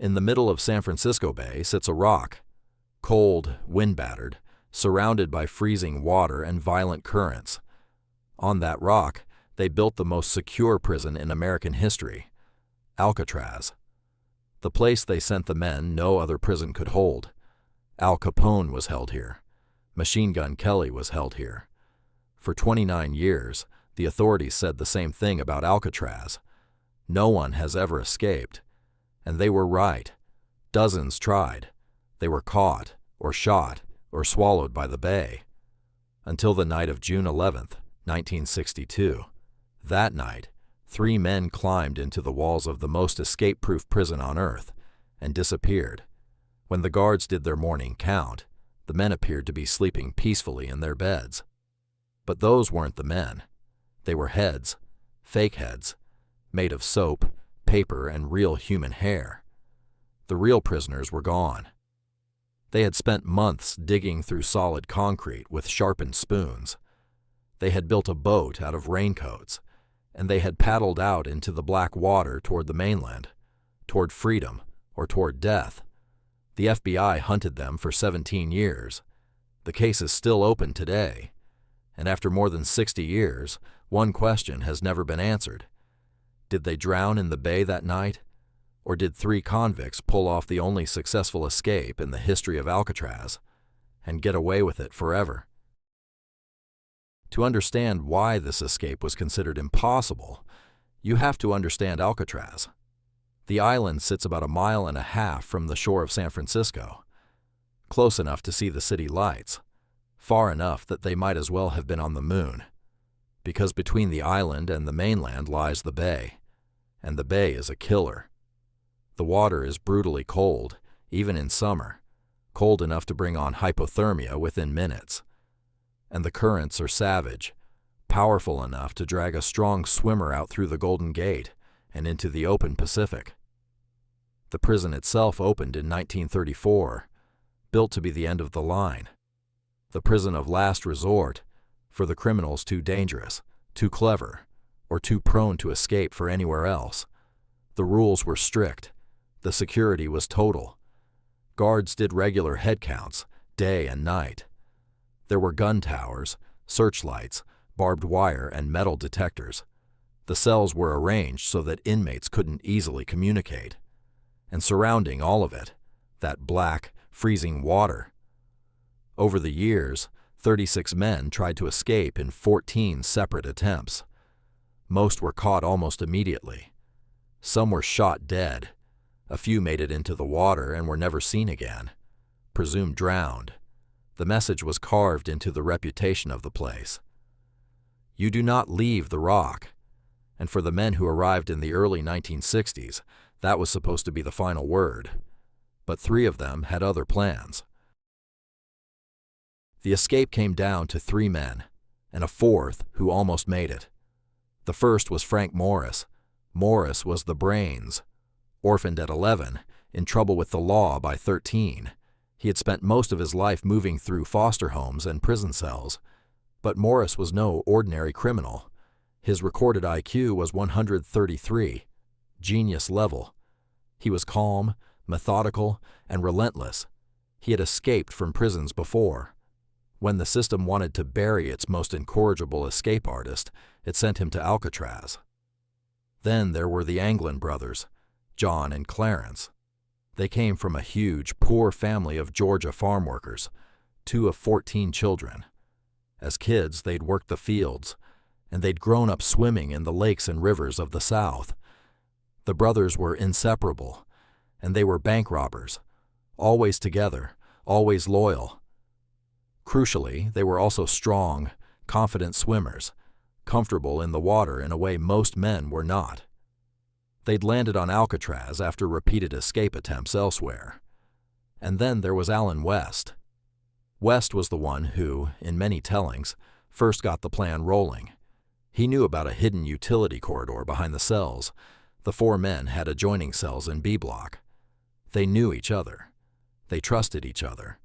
In the middle of San Francisco Bay sits a rock, cold, wind-battered, surrounded by freezing water and violent currents. On that rock, they built the most secure prison in American history, Alcatraz. The place they sent the men no other prison could hold. Al Capone was held here. Machine Gun Kelly was held here. For 29 years, the authorities said the same thing about Alcatraz. No one has ever escaped. And they were right. Dozens tried. They were caught, or shot, or swallowed by the bay. Until the night of June 11th, 1962. That night, 3 men climbed into the walls of the most escape-proof prison on Earth and disappeared. When the guards did their morning count, the men appeared to be sleeping peacefully in their beds. But those weren't the men. They were heads, fake heads, made of soap, paper, and real human hair. The real prisoners were gone. They had spent months digging through solid concrete with sharpened spoons. They had built a boat out of raincoats, and they had paddled out into the black water toward the mainland, toward freedom, or toward death. The FBI hunted them for 17 years. The case is still open today, and after more than 60 years, one question has never been answered. Did they drown in the bay that night? Or did 3 convicts pull off the only successful escape in the history of Alcatraz and get away with it forever? To understand why this escape was considered impossible, you have to understand Alcatraz. The island sits about 1.5 miles from the shore of San Francisco, close enough to see the city lights, far enough that they might as well have been on the moon, because between the island and the mainland lies the bay, and the bay is a killer. The water is brutally cold, even in summer, cold enough to bring on hypothermia within minutes. And the currents are savage, powerful enough to drag a strong swimmer out through the Golden Gate and into the open Pacific. The prison itself opened in 1934, built to be the end of the line. The prison of last resort for the criminals too dangerous, too clever, or too prone to escape for anywhere else. The rules were strict. The security was total. Guards did regular head counts, day and night. There were gun towers, searchlights, barbed wire, and metal detectors. The cells were arranged so that inmates couldn't easily communicate. And surrounding all of it, that black, freezing water. Over the years, 36 men tried to escape in 14 separate attempts. Most were caught almost immediately. Some were shot dead. A few made it into the water and were never seen again, presumed drowned. The message was carved into the reputation of the place. You do not leave the rock. And for the men who arrived in the early 1960s, that was supposed to be the final word. But 3 of them had other plans. The escape came down to 3 men, and a 4th who almost made it. The first was Frank Morris. Morris was the brains. Orphaned at 11, in trouble with the law by 13. He had spent most of his life moving through foster homes and prison cells. But Morris was no ordinary criminal. His recorded IQ was 133, genius level. He was calm, methodical, and relentless. He had escaped from prisons before. When the system wanted to bury its most incorrigible escape artist, it sent him to Alcatraz. Then there were the Anglin brothers, John and Clarence. They came from a huge, poor family of Georgia farm workers, 2 of 14 children. As kids, they'd worked the fields, and they'd grown up swimming in the lakes and rivers of the South. The brothers were inseparable, and they were bank robbers, always together, always loyal. Crucially, they were also strong, confident swimmers, comfortable in the water in a way most men were not. They'd landed on Alcatraz after repeated escape attempts elsewhere. And then there was Allen West. West was the one who, in many tellings, first got the plan rolling. He knew about a hidden utility corridor behind the cells. The 4 men had adjoining cells in B block. They knew each other. They trusted each other.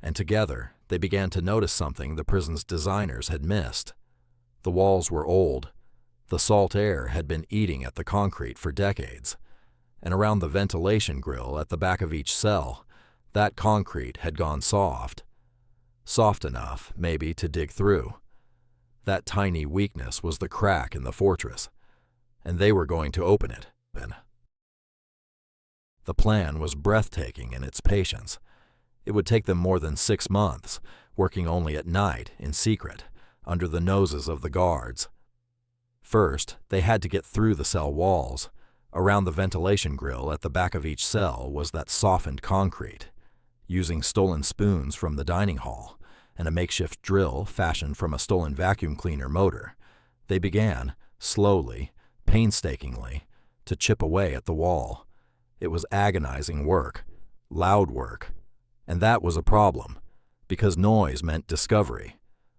And together, they began to notice something the prison's designers had missed. The walls were old. The salt air had been eating at the concrete for decades, and around the ventilation grill at the back of each cell, that concrete had gone soft. Soft enough, maybe, to dig through. That tiny weakness was the crack in the fortress, and they were going to open it. The plan was breathtaking in its patience. It would take them more than 6 months, working only at night, in secret, under the noses of the guards. First, they had to get through the cell walls. Around the ventilation grill at the back of each cell was that softened concrete. Using stolen spoons from the dining hall and a makeshift drill fashioned from a stolen vacuum cleaner motor, they began, slowly, painstakingly, to chip away at the wall. It was agonizing work, loud work, and that was a problem, because noise meant discovery,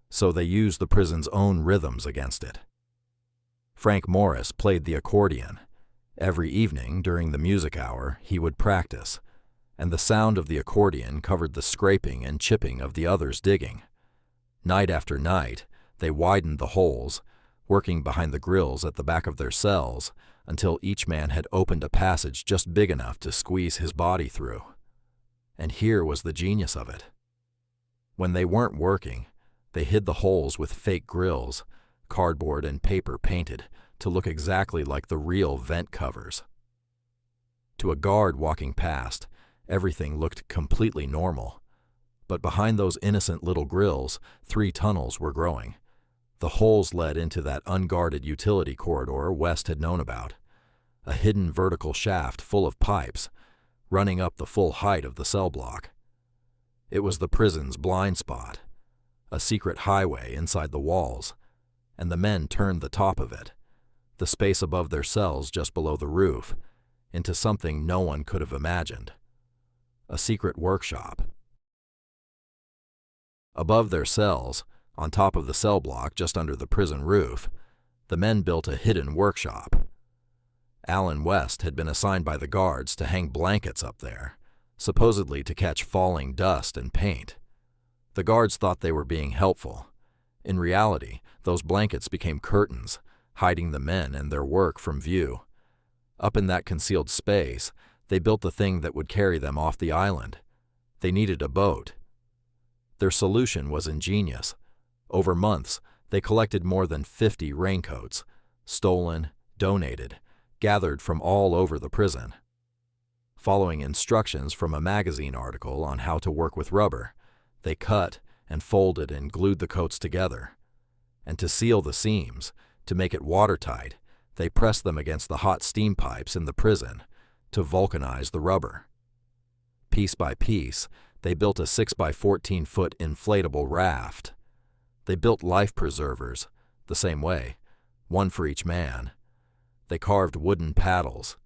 so they used the prison's own rhythms against it. Frank Morris played the accordion. Every evening during the music hour, he would practice, and the sound of the accordion covered the scraping and chipping of the others digging. Night after night, they widened the holes, working behind the grills at the back of their cells until each man had opened a passage just big enough to squeeze his body through. And here was the genius of it. When they weren't working, they hid the holes with fake grills, cardboard and paper painted to look exactly like the real vent covers. To a guard walking past, everything looked completely normal. But behind those innocent little grills, 3 tunnels were growing. The holes led into that unguarded utility corridor West had known about, a hidden vertical shaft full of pipes, running up the full height of the cell block. It was the prison's blind spot, a secret highway inside the walls, and the men turned the top of it, the space above their cells just below the roof, into something no one could have imagined. A secret workshop. Above their cells, on top of the cell block just under the prison roof, the men built a hidden workshop. Alan West had been assigned by the guards to hang blankets up there, supposedly to catch falling dust and paint. The guards thought they were being helpful. In reality, those blankets became curtains, hiding the men and their work from view. Up in that concealed space, they built the thing that would carry them off the island. They needed a boat. Their solution was ingenious. Over months, they collected more than 50 raincoats, stolen, donated, gathered from all over the prison. Following instructions from a magazine article on how to work with rubber, they cut and folded and glued the coats together. And to seal the seams, to make it watertight, they pressed them against the hot steam pipes in the prison to vulcanize the rubber. Piece by piece, they built a 6 by 14-foot inflatable raft. They built life preservers, the same way, one for each man. They carved wooden paddles,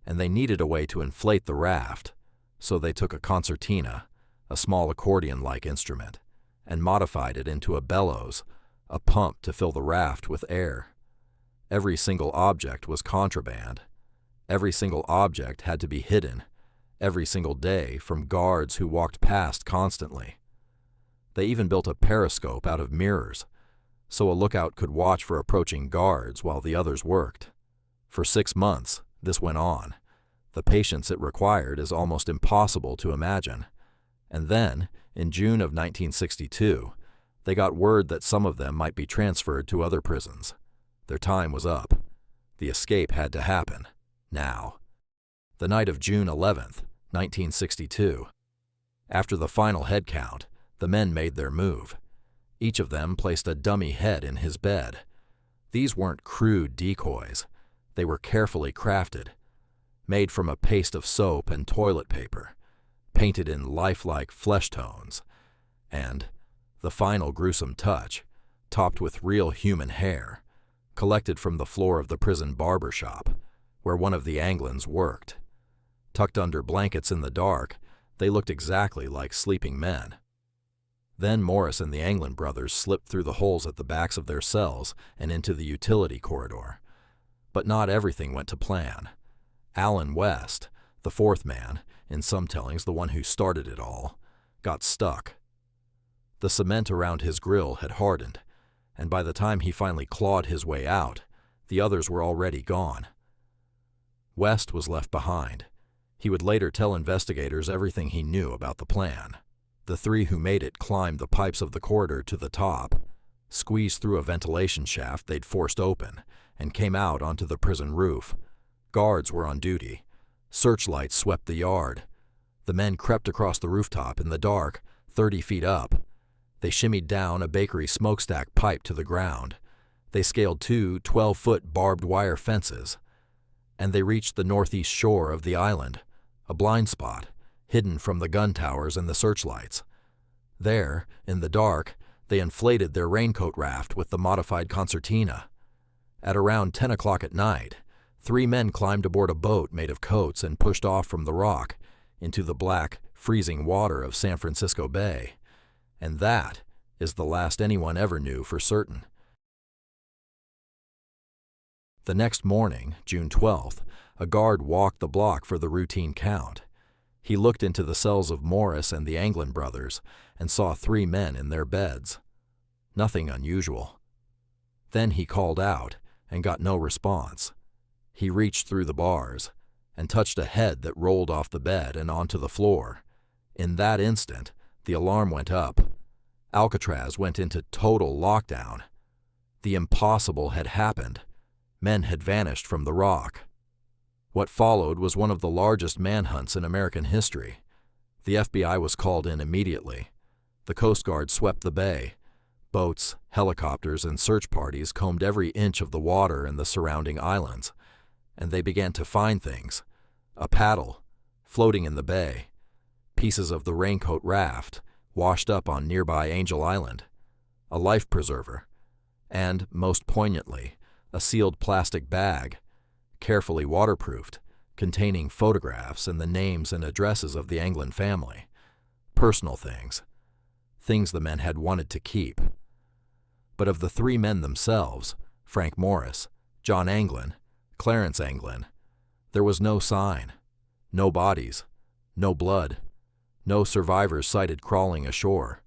and they needed a way to inflate the raft, so they took a concertina, a small accordion-like instrument, and modified it into a bellows, a pump to fill the raft with air. Every single object was contraband. Every single object had to be hidden, every single day, from guards who walked past constantly. They even built a periscope out of mirrors, so a lookout could watch for approaching guards while the others worked. For 6 months, this went on. The patience it required is almost impossible to imagine. And then, in June of 1962, they got word that some of them might be transferred to other prisons. Their time was up. The escape had to happen. Now. The night of June 11th, 1962. After the final head count, the men made their move. Each of them placed a dummy head in his bed. These weren't crude decoys. They were carefully crafted, made from a paste of soap and toilet paper, painted in lifelike flesh tones, and, the final gruesome touch, topped with real human hair, collected from the floor of the prison barber shop, where one of the Anglins worked. Tucked under blankets in the dark, they looked exactly like sleeping men. Then Morris and the Anglin brothers slipped through the holes at the backs of their cells and into the utility corridor. But not everything went to plan. Alan West, the 4th man, in some tellings the one who started it all, got stuck. The cement around his grill had hardened, and by the time he finally clawed his way out, the others were already gone. West was left behind. He would later tell investigators everything he knew about the plan. The three who made it climbed the pipes of the corridor to the top, squeezed through a ventilation shaft they'd forced open, and came out onto the prison roof. Guards were on duty. Searchlights swept the yard. The men crept across the rooftop in the dark, 30 feet up. They shimmied down a bakery smokestack pipe to the ground. They scaled two 12-foot barbed wire fences. And they reached the northeast shore of the island, a blind spot, hidden from the gun towers and the searchlights. There, in the dark, they inflated their raincoat raft with the modified concertina. At around 10 o'clock at night, 3 men climbed aboard a boat made of coats and pushed off from the rock into the black, freezing water of San Francisco Bay. And that is the last anyone ever knew for certain. The next morning, June 12th, a guard walked the block for the routine count. He looked into the cells of Morris and the Anglin brothers and saw 3 men in their beds. Nothing unusual. Then he called out and got no response. He reached through the bars and touched a head that rolled off the bed and onto the floor. In that instant, the alarm went up. Alcatraz went into total lockdown. The impossible had happened. Men had vanished from the rock. What followed was one of the largest manhunts in American history. The FBI was called in immediately. The Coast Guard swept the bay. Boats, helicopters, and search parties combed every inch of the water and the surrounding islands, and they began to find things. A paddle, floating in the bay. Pieces of the raincoat raft, washed up on nearby Angel Island. A life preserver. And, most poignantly, a sealed plastic bag, carefully waterproofed, containing photographs and the names and addresses of the Anglin family. Personal things. Things the men had wanted to keep. But of the 3 men themselves, Frank Morris, John Anglin, Clarence Anglin, there was no sign, no bodies, no blood, no survivors sighted crawling ashore.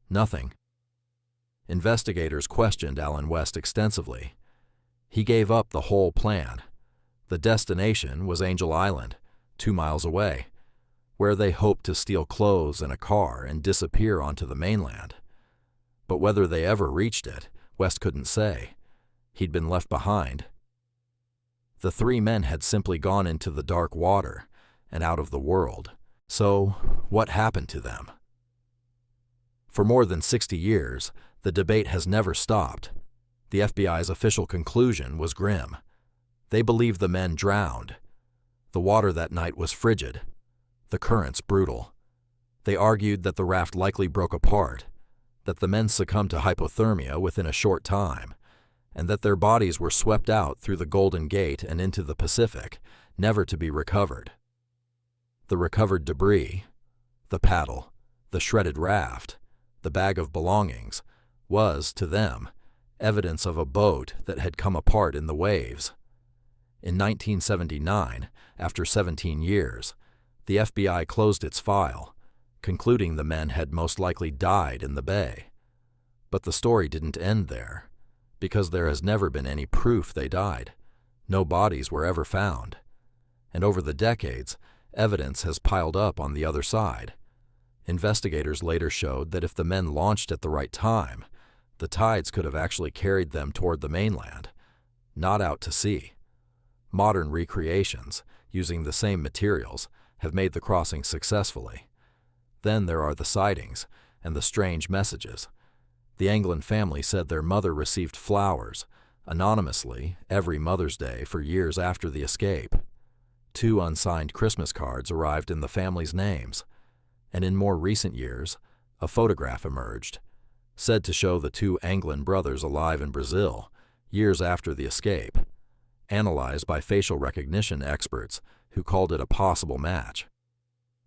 Nothing. Investigators questioned Alan West extensively. He gave up the whole plan. The destination was Angel Island, 2 miles away, where they hoped to steal clothes and a car and disappear onto the mainland. But whether they ever reached it, West couldn't say. He'd been left behind. The 3 men had simply gone into the dark water and out of the world. So, what happened to them? For more than 60 years, the debate has never stopped. The FBI's official conclusion was grim. They believed the men drowned. The water that night was frigid, the currents brutal. They argued that the raft likely broke apart, that the men succumbed to hypothermia within a short time, and that their bodies were swept out through the Golden Gate and into the Pacific, never to be recovered. The recovered debris, the paddle, the shredded raft, the bag of belongings, was, to them, evidence of a boat that had come apart in the waves. In 1979, after 17 years, the FBI closed its file, concluding the men had most likely died in the bay. But the story didn't end there, because there has never been any proof they died. No bodies were ever found. And over the decades, evidence has piled up on the other side. Investigators later showed that if the men launched at the right time, the tides could have actually carried them toward the mainland, not out to sea. Modern recreations, using the same materials, have made the crossing successfully. Then there are the sightings and the strange messages. The Anglin family said their mother received flowers, anonymously, every Mother's Day for years after the escape. 2 unsigned Christmas cards arrived in the family's names, and in more recent years, a photograph emerged, said to show the 2 Anglin brothers alive in Brazil, years after the escape, analyzed by facial recognition experts who called it a possible match.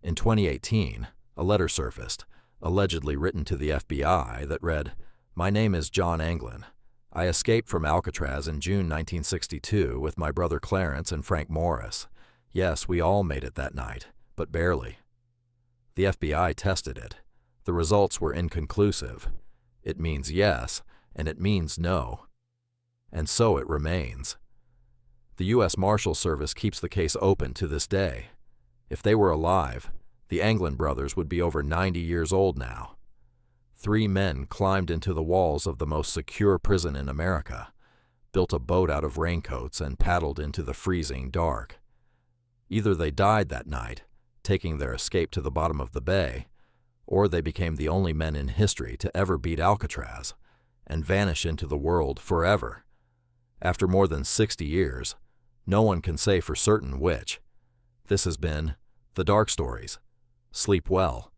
In 2018, a letter surfaced, allegedly written to the FBI, that read, "My name is John Anglin. I escaped from Alcatraz in June 1962 with my brother Clarence and Frank Morris. Yes, we all made it that night, but barely." The FBI tested it. The results were inconclusive. It means yes, and it means no. And so it remains. The U.S. Marshal Service keeps the case open to this day. If they were alive, the Anglin brothers would be over 90 years old now. 3 men climbed into the walls of the most secure prison in America, built a boat out of raincoats, and paddled into the freezing dark. Either they died that night, taking their escape to the bottom of the bay, or they became the only men in history to ever beat Alcatraz and vanish into the world forever. After more than 60 years, no one can say for certain which. This has been The Dark Stories. Sleep well.